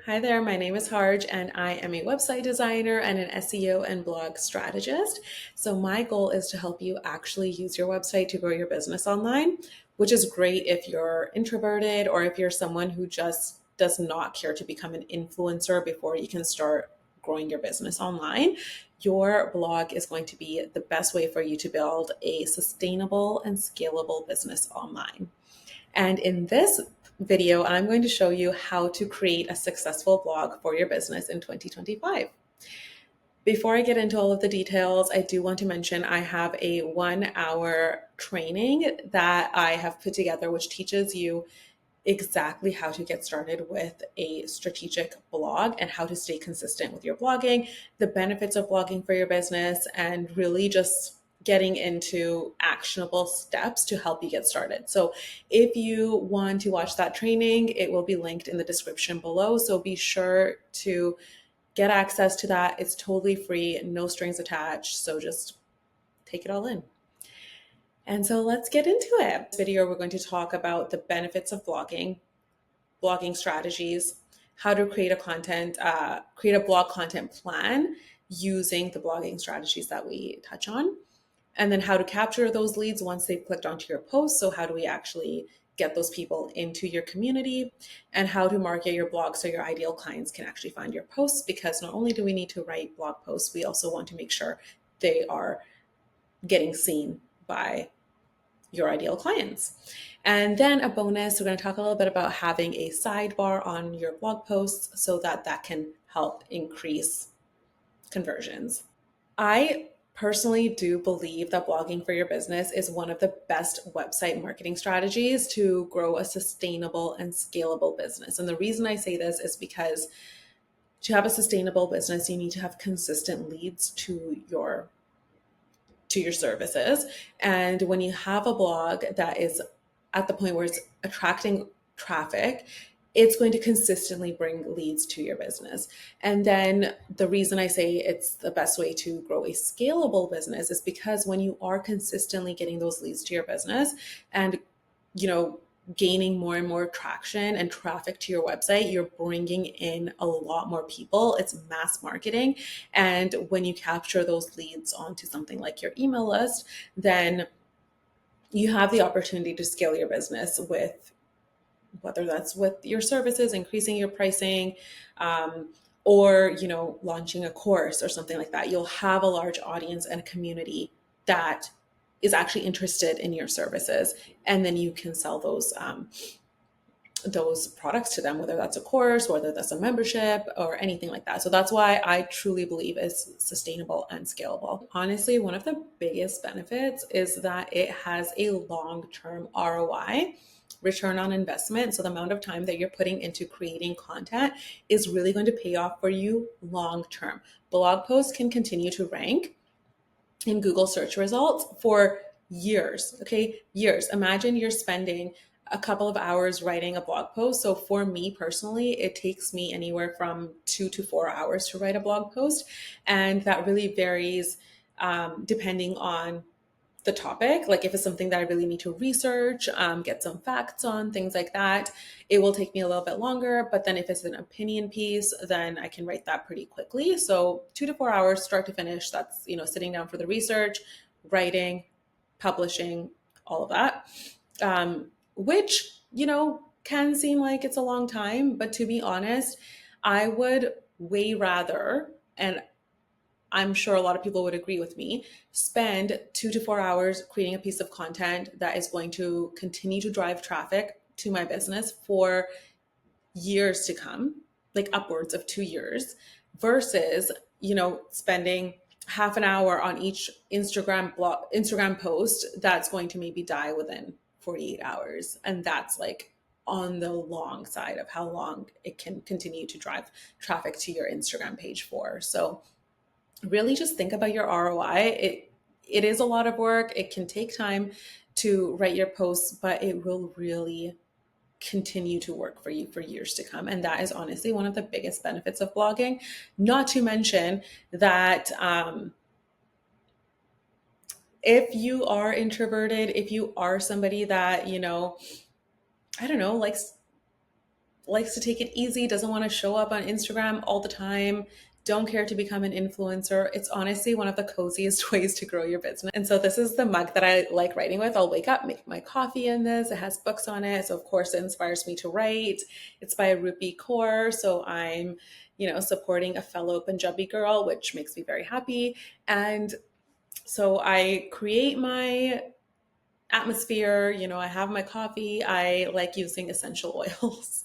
Hi there, my name is Harj, and I am a website designer and an SEO and blog strategist. So, my goal is to help you actually use your website to grow your business online, which is great if you're introverted or if you're someone who just does not care to become an influencer before you can start growing your business online. Your blog is going to be the best way for you to build a sustainable and scalable business online. And in this video, I'm going to show you how to create a successful blog for your business in 2025. Before I get into all of the details, I do want to mention I have a 1 hour training that I have put together, which teaches you exactly how to get started with a strategic blog and how to stay consistent with your blogging, the benefits of blogging for your business, and really just getting into actionable steps to help you get started. So if you want to watch that training, it will be linked in the description below. So be sure to get access to that. It's totally free, no strings attached. So just take it all in. And so let's get into it. In this video, we're going to talk about the benefits of blogging strategies, how to create a blog content plan using the blogging strategies that we touch on, and then how to capture those leads once they've clicked onto your post. So how do we actually get those people into your community, and how to market your blog so your ideal clients can actually find your posts, because not only do we need to write blog posts, we also want to make sure they are getting seen by your ideal clients. And then a bonus, we're going to talk a little bit about having a sidebar on your blog posts so that that can help increase conversions. I personally do believe that blogging for your business is one of the best website marketing strategies to grow a sustainable and scalable business. And the reason I say this is because to have a sustainable business, you need to have consistent leads to your services. And when you have a blog that is at the point where it's attracting traffic, it's going to consistently bring leads to your business. And then the reason I say it's the best way to grow a scalable business is because when you are consistently getting those leads to your business and, you know, gaining more and more traction and traffic to your website, you're bringing in a lot more people. It's mass marketing. And when you capture those leads onto something like your email list, then you have the opportunity to scale your business with, whether that's with your services, increasing your pricing, or, launching a course or something like that. You'll have a large audience and a community that is actually interested in your services, and then you can sell those products to them, whether that's a course, whether that's a membership or anything like that. So that's why I truly believe it's sustainable and scalable. Honestly, one of the biggest benefits is that it has a long-term ROI, return on investment. So the amount of time that you're putting into creating content is really going to pay off for you long term. Blog posts can continue to rank in Google search results for years. Okay, years. Imagine you're spending a couple of hours writing a blog post. So for me personally, it takes me anywhere from 2 to 4 hours to write a blog post. And that really varies depending on the topic. Like if it's something that I really need to research, get some facts on, things like that, it will take me a little bit longer. But then if it's an opinion piece, then I can write that pretty quickly. So 2 to 4 hours, start to finish. That's, sitting down for the research, writing, publishing, all of that, which, can seem like it's a long time. But to be honest, I would way rather, and I'm sure a lot of people would agree with me, spend 2 to 4 hours creating a piece of content that is going to continue to drive traffic to my business for years to come, like upwards of 2 years, versus, spending half an hour on each Instagram post that's going to maybe die within 48 hours. And that's like on the long side of how long it can continue to drive traffic to your Instagram page for. So really just think about your ROI. It is a lot of work. It can take time to write your posts, but it will really continue to work for you for years to come. And that is honestly one of the biggest benefits of blogging. Not to mention that if you are introverted, if you are somebody that, I don't know, likes likes to take it easy, doesn't want to show up on Instagram all the time, don't care to become an influencer. It's honestly one of the coziest ways to grow your business. And so this is the mug that I like writing with. I'll wake up, make my coffee in this. It has books on it. So of course it inspires me to write. It's by Rupi Kaur. So I'm, supporting a fellow Punjabi girl, which makes me very happy. And so I create my atmosphere, I have my coffee. I like using essential oils.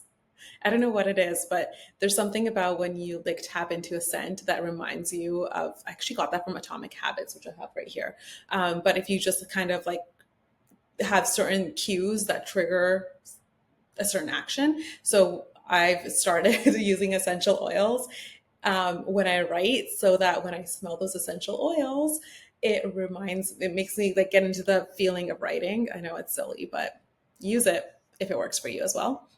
I don't know what it is, but there's something about when you like tap into a scent that reminds you of, I actually got that from Atomic Habits, which I have right here. But if you just kind of like have certain cues that trigger a certain action. So I've started using essential oils when I write, so that when I smell those essential oils, it makes me like get into the feeling of writing. I know it's silly, but use it if it works for you as well.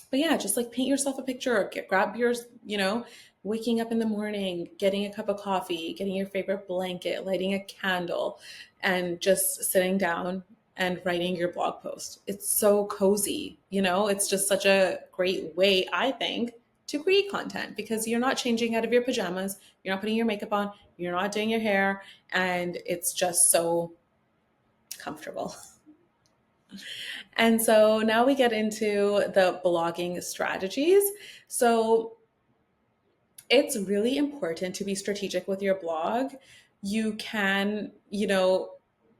But yeah, just like paint yourself a picture, or grab your, waking up in the morning, getting a cup of coffee, getting your favorite blanket, lighting a candle, and just sitting down and writing your blog post. It's so cozy, it's just such a great way, I think, to create content, because you're not changing out of your pajamas, you're not putting your makeup on, you're not doing your hair, and it's just so comfortable. And so now we get into the blogging strategies. So it's really important to be strategic with your blog. You can,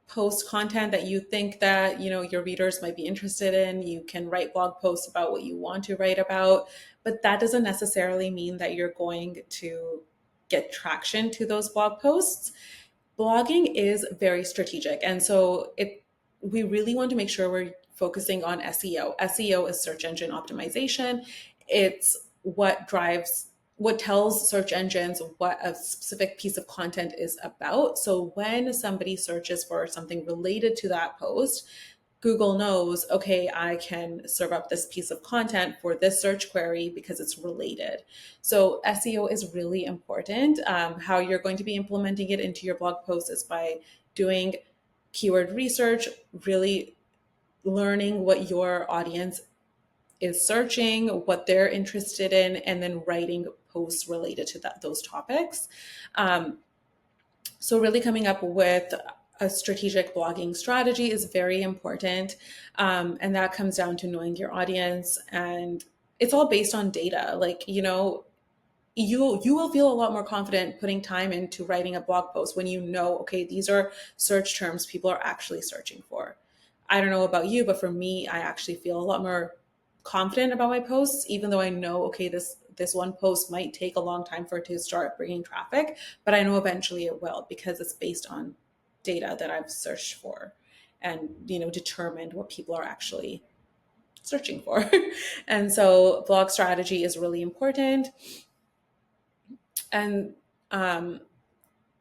post content that you think that, your readers might be interested in. You can write blog posts about what you want to write about, but that doesn't necessarily mean that you're going to get traction to those blog posts. Blogging is very strategic. And so we really want to make sure we're focusing on SEO. SEO is search engine optimization. It's what tells search engines what a specific piece of content is about. So when somebody searches for something related to that post, Google knows, okay, I can serve up this piece of content for this search query because it's related. So SEO is really important. How you're going to be implementing it into your blog post is by doing keyword research, really learning what your audience is searching, what they're interested in, and then writing posts related to those topics. So really coming up with a strategic blogging strategy is very important. And that comes down to knowing your audience, and it's all based on data. Like, you will feel a lot more confident putting time into writing a blog post when you know, okay, these are search terms people are actually searching for. I don't know about you, but for me, I actually feel a lot more confident about my posts, even though I know, okay, this one post might take a long time for it to start bringing traffic, but I know eventually it will, because it's based on data that I've searched for and, determined what people are actually searching for. And so blog strategy is really important. And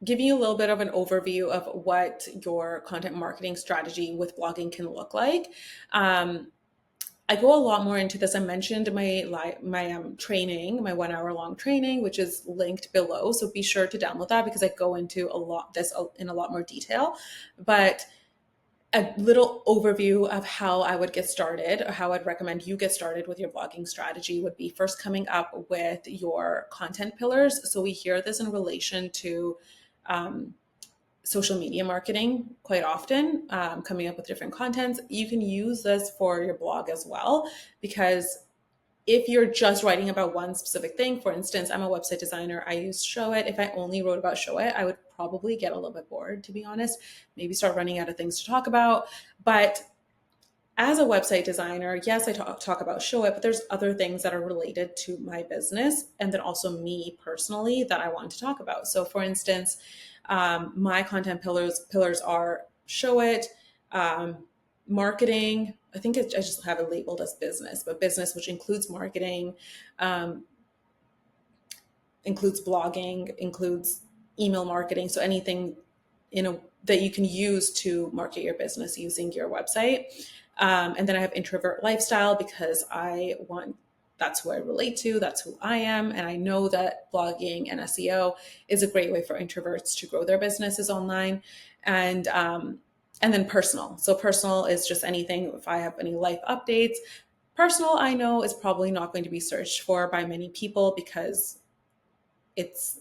giving you a little bit of an overview of what your content marketing strategy with blogging can look like. I go a lot more into this. I mentioned my training, my 1 hour long training, which is linked below. So be sure to download that, because I go into this in a lot more detail. But a little overview of how I would get started, or how I'd recommend you get started with your blogging strategy, would be first coming up with your content pillars. So we hear this in relation to social media marketing quite often, coming up with different contents. You can use this for your blog as well, because if you're just writing about one specific thing, for instance, I'm a website designer, I use SHOWIT. If I only wrote about SHOWIT, I would probably get a little bit bored, to be honest, maybe start running out of things to talk about. But as a website designer, yes, I talk about SHOWIT, but there's other things that are related to my business and then also me personally that I want to talk about. So for instance, my content pillars are SHOWIT, marketing. I think I just have it labeled as business, but business, which includes marketing, includes blogging, includes email marketing. So anything, that you can use to market your business using your website. And then I have introvert lifestyle, because that's who I relate to, that's who I am. And I know that blogging and SEO is a great way for introverts to grow their businesses online. And then personal. So personal is just anything, if I have any life updates, Personal, I know, is probably not going to be searched for by many people because it's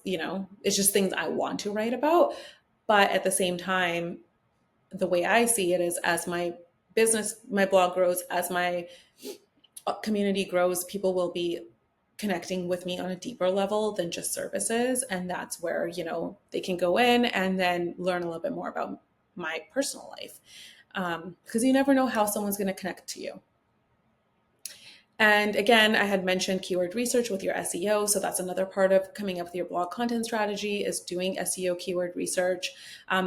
just things I want to write about. But at the same time, the way I see it is, as my my blog grows, as my community grows, people will be connecting with me on a deeper level than just services. And that's where, they can go in and then learn a little bit more about my personal life. Because you never know how someone's going to connect to you. And again, I had mentioned keyword research with your SEO. So that's another part of coming up with your blog content strategy, is doing SEO keyword research,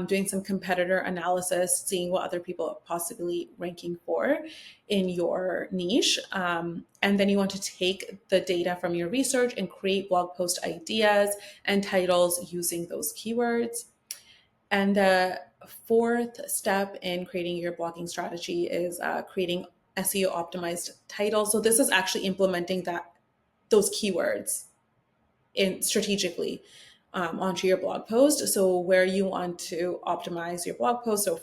doing some competitor analysis, seeing what other people are possibly ranking for in your niche. And then you want to take the data from your research and create blog post ideas and titles using those keywords. And the fourth step in creating your blogging strategy is creating SEO optimized titles. So this is actually implementing those keywords in strategically onto your blog post. So where you want to optimize your blog post, so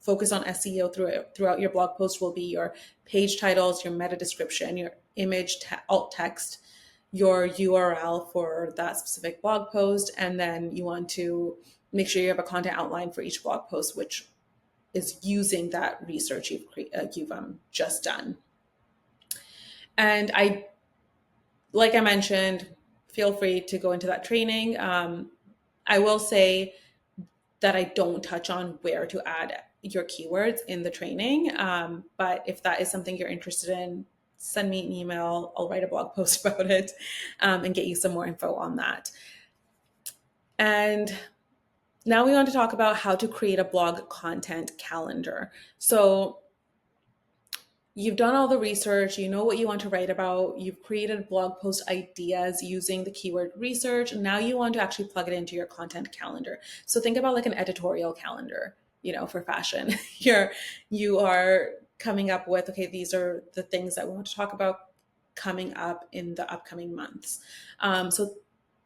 focus on SEO throughout your blog post, will be your page titles, your meta description, your image alt text, your URL for that specific blog post, and then you want to make sure you have a content outline for each blog post, which is using that research you've just done. And like I mentioned, feel free to go into that training. I will say that I don't touch on where to add your keywords in the training. But if that is something you're interested in, send me an email. I'll write a blog post about it and get you some more info on that. And now we want to talk about how to create a blog content calendar. So you've done all the research, you know what you want to write about, you've created blog post ideas using the keyword research, and now you want to actually plug it into your content calendar. So think about like an editorial calendar, for fashion. You are coming up with, okay, these are the things that we want to talk about coming up in the upcoming months. So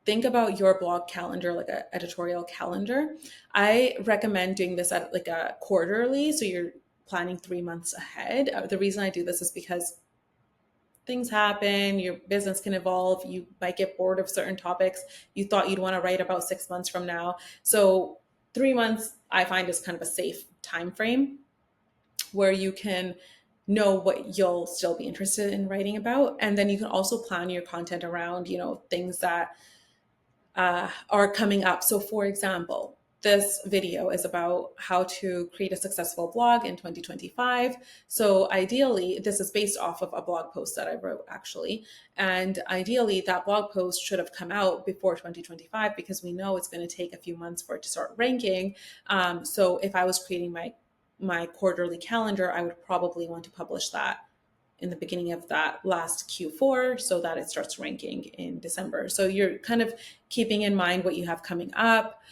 think about your blog calendar like an editorial calendar. I recommend doing this at like a quarterly, so you're planning 3 months ahead. The reason I do this is because things happen, your business can evolve, you might get bored of certain topics you thought you'd want to write about 6 months from now. So 3 months I find is kind of a safe time frame where you can know what you'll still be interested in writing about. And then you can also plan your content around, things that are coming up. So for example, this video is about how to create a successful blog in 2025. So ideally, this is based off of a blog post that I wrote actually. And ideally that blog post should have come out before 2025 because we know it's going to take a few months for it to start ranking. So if I was creating my quarterly calendar, I would probably want to publish that in the beginning of that last Q4 so that it starts ranking in December. So you're kind of keeping in mind what you have coming up,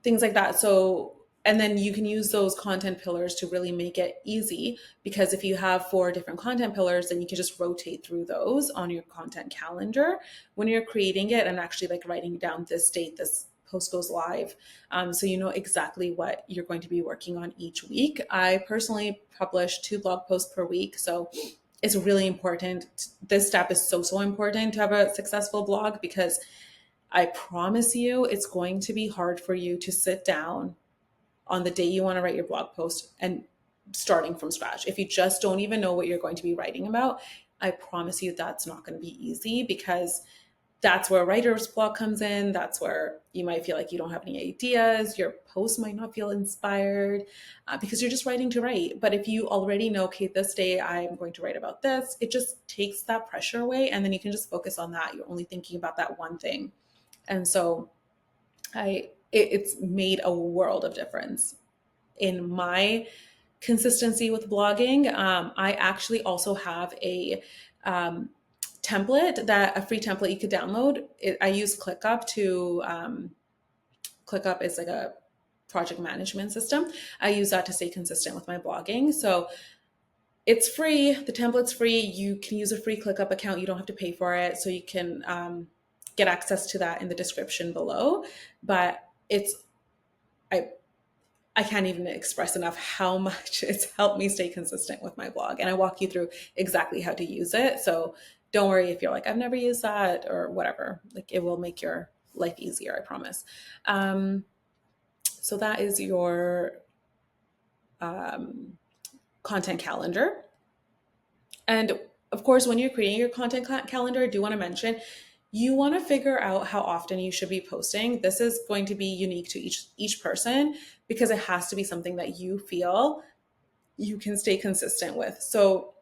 things like that. So, and then you can use those content pillars to really make it easy, because if you have 4 different content pillars, then you can just rotate through those on your content calendar when you're creating it and actually like writing down this date, this post goes live. So you know exactly what you're going to be working on each week. I personally publish 2 blog posts per week. So it's really important. This step is so important to have a successful blog, because I promise you it's going to be hard for you to sit down on the day you want to write your blog post and starting from scratch. If you just don't even know what you're going to be writing about, I promise you that's not going to be easy, because that's where writer's block comes in. That's where you might feel like you don't have any ideas. Your post might not feel inspired because you're just writing to write. But if you already know, okay, this day I'm going to write about this, it just takes that pressure away. And then you can just focus on that. You're only thinking about that one thing. And so it's made a world of difference in my consistency with blogging. I actually also have a template, a free template you could download. I use ClickUp to, ClickUp is like a project management system. I use that to stay consistent with my blogging. So it's free. The template's free. You can use a free ClickUp account. You don't have to pay for it. So you can get access to that in the description below. But I can't even express enough how much it's helped me stay consistent with my blog. And I walk you through exactly how to use it. So don't worry if you're like, I've never used that or whatever. Like, it will make your life easier, I promise. So that is your content calendar. And of course, when you're creating your content calendar, I do want to mention you want to figure out how often you should be posting. This is going to be unique to each person because it has to be something that you feel you can stay consistent with. So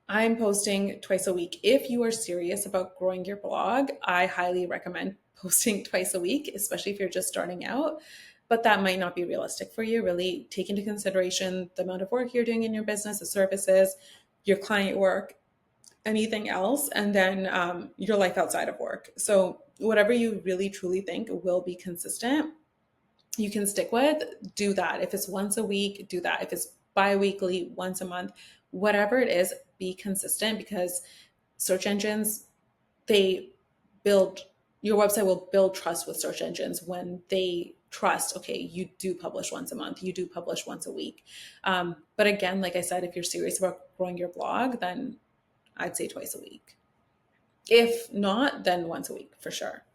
I'm posting twice a week. If you are serious about growing your blog, I highly recommend posting twice a week, especially if you're just starting out. But that might not be realistic for you. Really take into consideration the amount of work you're doing in your business, the services, your client work, anything else, and then your life outside of work. So whatever you really truly think will be consistent, you can stick with, do that. If it's once a week, do that. If it's bi-weekly, once a month, whatever it is, be consistent, because search engines, they build, your website will build trust with search engines when they trust, okay, you do publish once a month, you do publish once a week. But again, like I said, if you're serious about growing your blog, then I'd say twice a week. If not, then once a week for sure.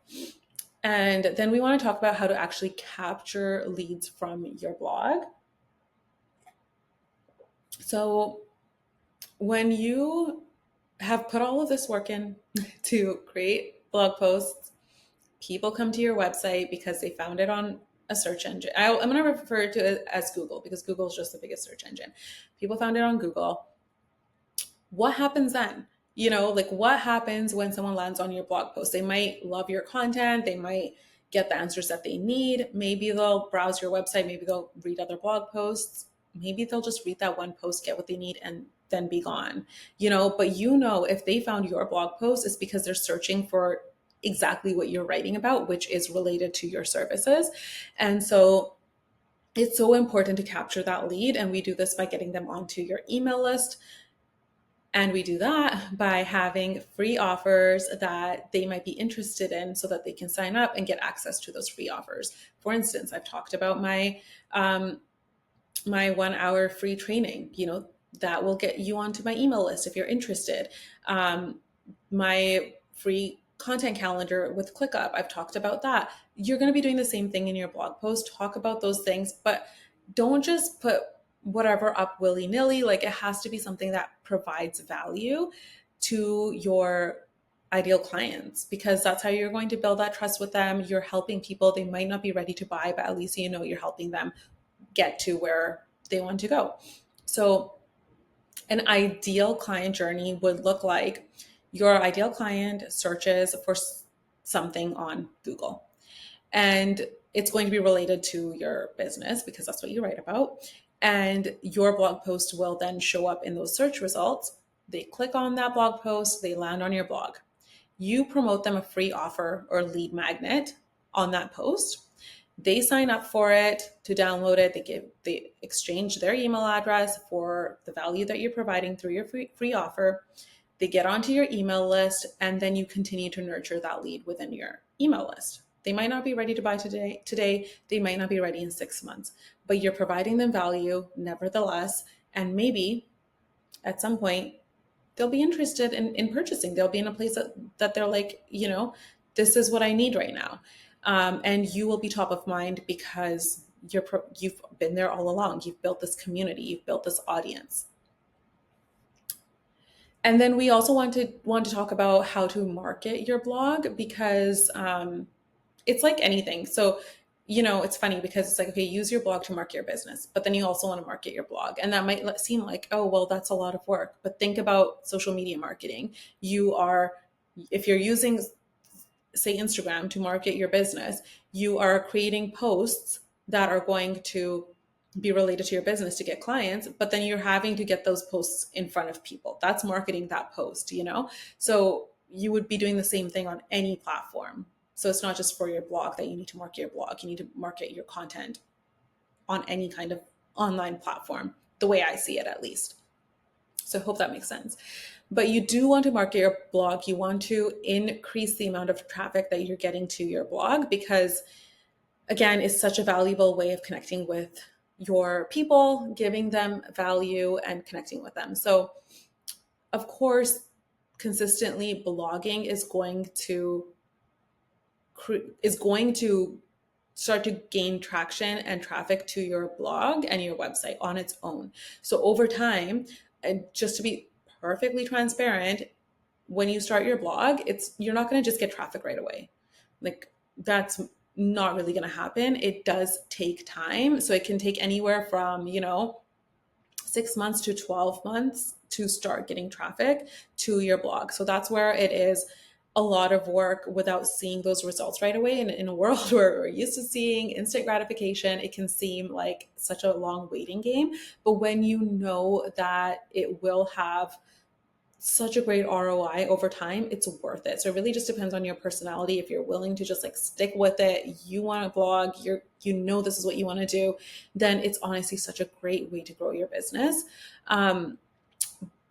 And then we want to talk about how to actually capture leads from your blog. So when you have put all of this work in to create blog posts, people come to your website because they found it on a search engine. I'm going to refer to it as Google because Google is just the biggest search engine. People found it on Google. What happens then? You know, like, what happens when someone lands on your blog post? They might love your content. They might get the answers that they need. Maybe they'll browse your website. Maybe they'll read other blog posts. Maybe they'll just read that one post, get what they need, and then be gone. You know, but you know, if they found your blog post, it's because they're searching for exactly what you're writing about, which is related to your services. And so it's so important to capture that lead. And we do this by getting them onto your email list. And we do that by having free offers that they might be interested in so that they can sign up and get access to those free offers. For instance, I've talked about my 1 hour free training, you know, that will get you onto my email list if you're interested. My free content calendar with ClickUp, I've talked about that. You're going to be doing the same thing in your blog post. Talk about those things, but don't just put whatever up willy-nilly. Like, it has to be something that provides value to your ideal clients, because that's how you're going to build that trust with them. You're helping people. They might not be ready to buy, but at least you know you're helping them get to where they want to go. So an ideal client journey would look like your ideal client searches for something on Google, and it's going to be related to your business because that's what you write about. And your blog post will then show up in those search results. They click on that blog post, they land on your blog. You promote them a free offer or lead magnet on that post. They sign up for it to download it. They exchange their email address for the value that you're providing through your free offer. They get onto your email list, and then you continue to nurture that lead within your email list. They might not be ready to buy today. They might not be ready in 6 months, but you're providing them value nevertheless. And maybe at some point they'll be interested in purchasing. They'll be in a place that they're like, you know, this is what I need right now. And you will be top of mind because you've been there all along. You've built this community. You've built this audience. And then we also want to talk about how to market your blog, because it's like anything. So, you know, it's funny because it's like, okay, use your blog to market your business, but then you also want to market your blog. And that might seem like, oh, well, that's a lot of work. But think about social media marketing. If you're using, say, Instagram to market your business, you are creating posts that are going to be related to your business to get clients, but then you're having to get those posts in front of people. That's marketing that post, you know? So you would be doing the same thing on any platform. So it's not just for your blog that you need to market your blog. You need to market your content on any kind of online platform, the way I see it, at least. So I hope that makes sense. But you do want to market your blog. You want to increase the amount of traffic that you're getting to your blog, because again, is such a valuable way of connecting with your people, giving them value and connecting with them. So, of course, consistently blogging is going to start to gain traction and traffic to your blog and your website on its own. So over time, and just to be perfectly transparent, when you start your blog, you're not going to just get traffic right away. Like, that's not really going to happen. It does take time. So it can take anywhere from, 6 months to 12 months to start getting traffic to your blog. So that's where it is a lot of work without seeing those results right away. And in a world where we're used to seeing instant gratification, it can seem like such a long waiting game. But when you know that it will have such a great ROI over time, it's worth it. So it really just depends on your personality. If you're willing to just like stick with it, you want to blog, this is what you want to do, then it's honestly such a great way to grow your business. And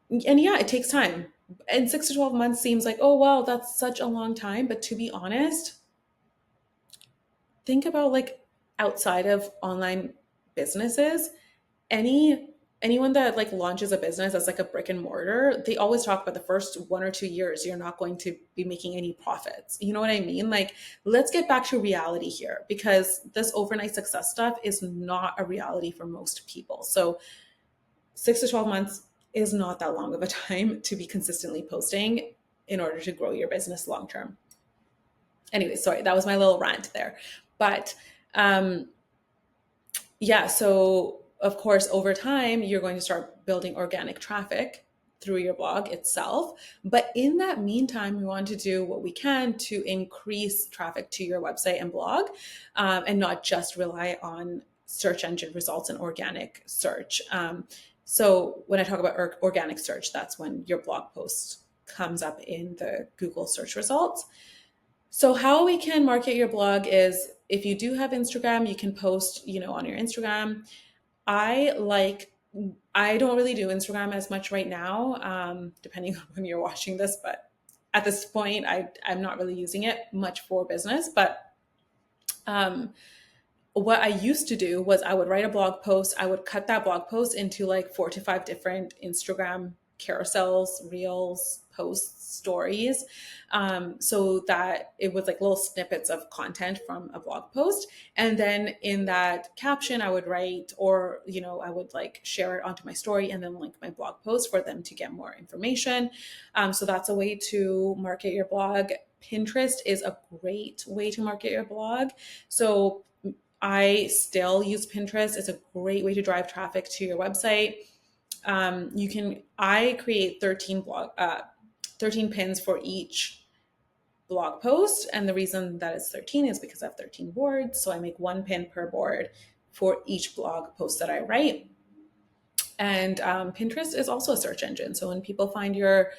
yeah, it takes time. And 6 to 12 months seems like, oh, well, that's such a long time. But to be honest, think about like outside of online businesses, anyone that like launches a business as like a brick and mortar, they always talk about the first 1 or 2 years, you're not going to be making any profits. You know what I mean? Like, let's get back to reality here, because this overnight success stuff is not a reality for most people. So 6 to 12 months is not that long of a time to be consistently posting in order to grow your business long term. Anyway, sorry, that was my little rant there. But yeah, so of course, over time, you're going to start building organic traffic through your blog itself. But in that meantime, we want to do what we can to increase traffic to your website and blog, and not just rely on search engine results and organic search. So when I talk about organic search, that's when your blog post comes up in the Google search results. So how we can market your blog is, if you do have Instagram, you can post, on your Instagram. I don't really do Instagram as much right now, depending on when you're watching this, but at this point, I'm not really using it much for business. But what I used to do was I would write a blog post. I would cut that blog post into like 4 to 5 different Instagram carousels, reels, posts, stories, so that it was like little snippets of content from a blog post. And then in that caption, I would write, or, I would like share it onto my story and then link my blog post for them to get more information. So that's a way to market your blog. Pinterest is a great way to market your blog. So I still use Pinterest. It's a great way to drive traffic to your website. I create 13 pins for each blog post. And the reason that it's 13 is because I have 13 boards. So I make one pin per board for each blog post that I write. And Pinterest is also a search engine. So when people find your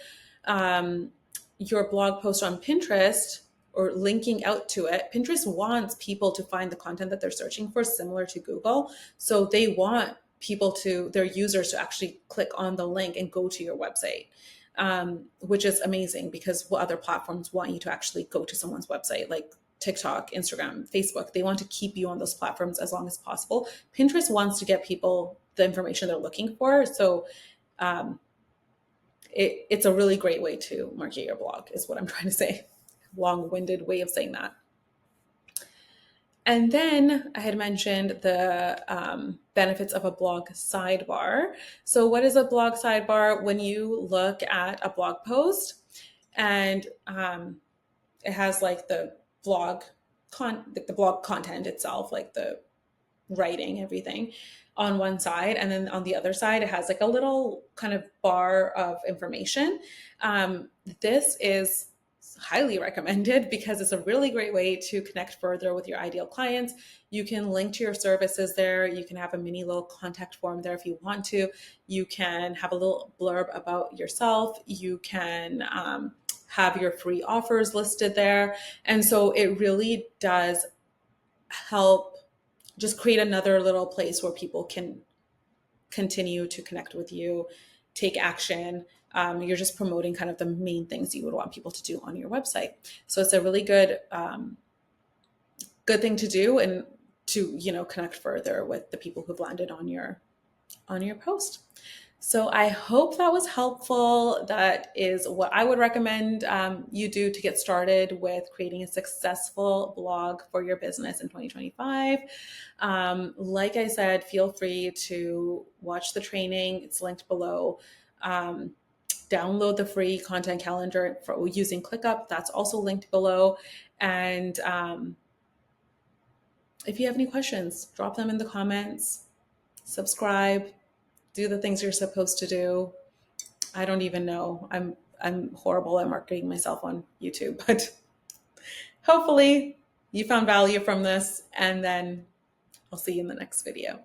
blog post on Pinterest, or linking out to it, Pinterest wants people to find the content that they're searching for, similar to Google. So they want their users to actually click on the link and go to your website, which is amazing, because what other platforms want you to actually go to someone's website, like TikTok, Instagram, Facebook. They want to keep you on those platforms as long as possible. Pinterest wants to get people the information they're looking for. So it's a really great way to market your blog, is what I'm trying to say. Long-winded way of saying that. And then I had mentioned the benefits of a blog sidebar. So what is a blog sidebar? When you look at a blog post and it has like the blog content itself, like the writing, everything on one side, and then on the other side it has like a little kind of bar of information. This is highly recommended because it's a really great way to connect further with your ideal clients. You can link to your services there. You can have a mini little contact form there if you want to. You can have a little blurb about yourself. You can have your free offers listed there. And so it really does help just create another little place where people can continue to connect with you, take action. You're just promoting kind of the main things you would want people to do on your website. So it's a really good good thing to do, and to, connect further with the people who've landed on your post. So I hope that was helpful. That is what I would recommend you do to get started with creating a successful blog for your business in 2025. Like I said, feel free to watch the training. It's linked below. Download the free content calendar for using ClickUp. That's also linked below. And if you have any questions, drop them in the comments. Subscribe. Do the things you're supposed to do. I don't even know. I'm horrible at marketing myself on YouTube, but hopefully you found value from this, and then I'll see you in the next video.